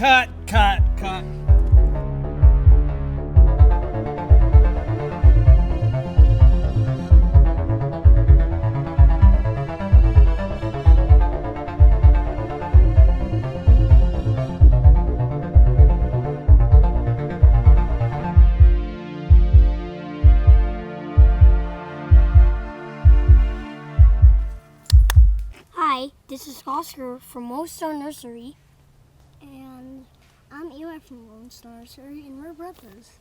Cut. Hi, this is Oscar from Lone Star Nursery. And I'm Eli from Lone Star Nursery, and we're brothers.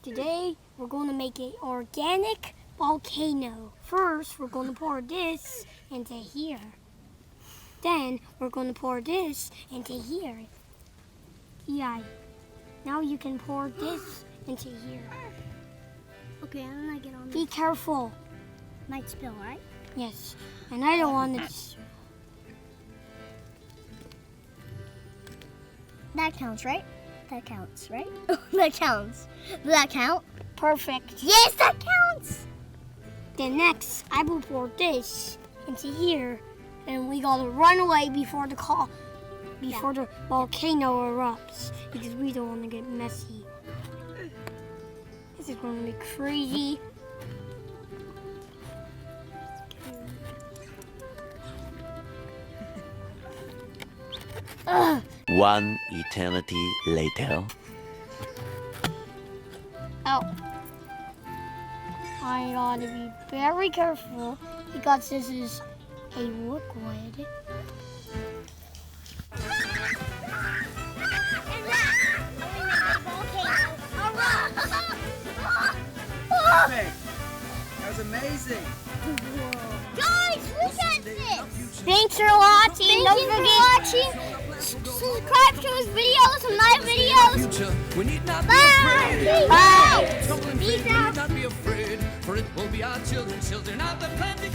Today, we're going to make an organic volcano. First, we're going to pour this into here. Then, we're going to pour this into here. Eli, now you can pour this into here. Okay, I'm gonna get on Be this. careful. Might spill, right? Yes, and I don't want it. That counts, right? That counts, right? That counts. Does that count? Perfect. Yes, that counts! Then next, I will pour this into here, and we gotta run away before the volcano erupts, because we don't want to get messy. This is going to be crazy. Ugh. One eternity later. Oh. I gotta be very careful because this is a liquid. Hey, that was amazing. Guys, look at this! Thanks for watching. Thank Don't you for forget watching. Subscribe to his videos and my videos. Future, we need not Bye! be afraid. Bye. Tumbling Peace feet, we out. need not be afraid, for it will be our children of the planet.